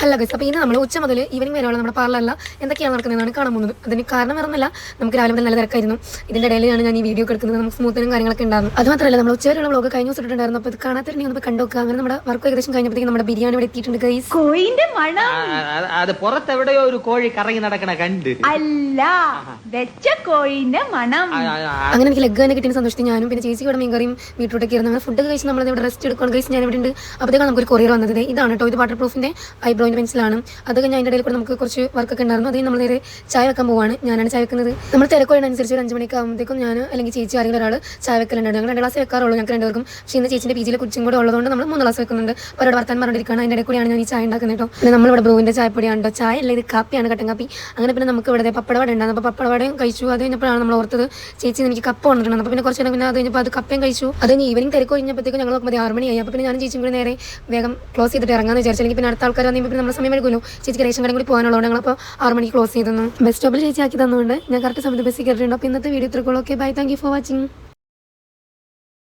Hello guys, അപ്പോൾ ഇന്ന് നമ്മൾ ഉച്ച മുതൽ ഈവനിങ് വരെയുള്ള നമ്മുടെ പാർലറിൽ എന്തൊക്കെയാണ് നടക്കുന്നതെന്നാണ് കാണാൻ പോകുന്നത്. അതിന് കാരണം വേറൊന്നുമല്ല, നമുക്ക് രാവിലെ മുതൽ നല്ല തിരക്കായിരുന്നു. ഇതിൻ്റെ ഇടയിലാണ് ഞാൻ ഈ വീഡിയോ എടുക്കുന്നത്. നമുക്ക് സ്മൂത്തനും കാര്യങ്ങളൊക്കെ ഉണ്ടായിരുന്നു. അത് മാത്രമല്ല, നമ്മൾ ഉച്ചവരെയുള്ള വ്ളോഗ് കഴിഞ്ഞ ദിവസം ഇട്ടിട്ടുണ്ടായിരുന്നു. അപ്പോൾ ഇത് കാണാത്തിട്ടുണ്ടെങ്കിൽ നമുക്ക് കണ്ടോക്കുക. അങ്ങനെ നമ്മുടെ വർക്ക് ഏകദേശം കഴിഞ്ഞപ്പോഴത്തേക്കും നമ്മുടെ ബിരിയാണി ഇവിടെ എത്തിയിട്ടുണ്ട് ഗൈസ്. കോഴിന്റെ മണം അത് പുറത്തെവിടെയോ ഒരു കോഴി കറങ്ങി നടക്കണ കണ്ട് അല്ല, വെച്ച കോഴിന്റെ മണം. അങ്ങനെ എനിക്ക് ലെഗ് തന്നെ കിട്ടിയ സന്തോഷത്തിൽ ഞാനും പിന്നെ ചേച്ചി ഇവിടെ മീൻകറിയും വീട്ടിലോട്ടൊക്കെ ഇരുന്ന് അങ്ങനെ ഫുഡ് കഴിച്ച് നമ്മൾ ഇവിടെ റെസ്റ്റ് എടുക്കണം ഗൈസ്. ഞാൻ ഇവിടെ ഉണ്ട്. അപ്പോഴത്തേക്കാണ് നമുക്കൊരു കൊറിയർ വന്നത്. ഇതാണ് കേട്ടോ, ഇത് വാട്ടർ പ്രൂഫിൻ്റെ ഐബ്രോയിൻ്റെ പെൻസിലാണ്. അതൊക്കെ ഞാൻ അതിൻ്റെ ഇടയിൽ കൂടെ നമുക്ക് കുറച്ച് വർക്കൊക്കെ ഉണ്ടായിരുന്നു. അതിന് നമ്മൾ നേരെ ചായ വെക്കാൻ പോവാണ്. ഞാനാണ് ചായ വെക്കുന്നത്. നമ്മൾ തിരക്കോടനുസരിച്ച് ഒരു 5 മണിയൊക്കെ ആകുമ്പോഴത്തേക്കും ഞാൻ അല്ലെങ്കിൽ ചേച്ചി ആരെങ്കിലും ഒരാൾ ചായ വെക്കലുണ്ട്. ഞങ്ങൾ 2 ഗ്ലാസ് വെക്കാറുള്ളൂ ഞങ്ങൾക്ക് രണ്ടുപേർക്കും. പക്ഷേ ഇന്ന് ചേച്ചിൻ്റെ പി ജിയിലെ കുച്ചും കൂടെ ഉള്ളതുകൊണ്ട് നമ്മൾ 3 ഗ്ലാസ് വെക്കുന്നുണ്ട്. അവരോട് വർത്താൻ പറഞ്ഞിരിക്കുകയാണ്. അതിൻ്റെ ഇടയിൽ കൂടിയാണ് ഞാൻ ഈ ചായ ഉണ്ടാക്കുന്നത് കേട്ടോ. പിന്നെ നമ്മളിവിടെ ബ്രൂവിൻ്റെ ചായപ്പൊടിയാണ് കേട്ടോ. ചായ അല്ല, ഇത് കാപ്പിയാണ്, കട്ടൻ കാപ്പി. അങ്ങനെ പിന്നെ നമുക്ക് ഇവിടെ പപ്പടവട ഉണ്ടായിരുന്നു. അപ്പോൾ പപ്പടവടയും കഴിച്ചു. അത് കഴിഞ്ഞപ്പോഴാണ് നമ്മൾ ഓർത്തത് ചേച്ചി എനിക്ക് കപ്പ വന്നിട്ടുണ്ട്. അപ്പോൾ പിന്നെ കുറച്ച് നേരം പിന്നെ അത് കഴിഞ്ഞപ്പോൾ അത് കപ്പയും കഴിച്ചു. അത് കഴിഞ്ഞ് ഈവനിങ് തിരക്ക് കഴിഞ്ഞപ്പോഴത്തേക്കും ഞങ്ങൾ നോക്കുമ്പോൾ 6 മണിയായി. അപ്പോൾ പിന്നെ ഞാൻ ചേച്ചിയും കൂടി നേരെ വേഗം ക്ലോസ് ചെയ്തിട്ട് ഇറങ്ങാമെന്ന് വിചാരിച്ചെങ്കിൽ പിന്നെ അടുത്ത ആൾക്കാർ വന്നപ്പോൾ പിന്നെ നമ്മൾ സമയം എടുക്കുമല്ലോ. ചേച്ചിക്ക് റേഷൻ കടയും കൂടി പോകാനുള്ളതുകൊണ്ട് ഞങ്ങളപ്പോൾ 6 മണിക്ക് ക്ലോസ് ചെയ്തു. ബസ് സ്റ്റോപ്പിൽ ചേച്ചി ആക്കി തന്നുകൊണ്ട് ഞാൻ കറക്റ്റ് സമയത്ത് ബസ്സിൽ കയറിയിട്ടുണ്ട്. അപ്പോൾ ഇന്നത്തെ വീഡിയോ ഇത്രക്കുള്ളൂ. Okay, bye, thank you for watching.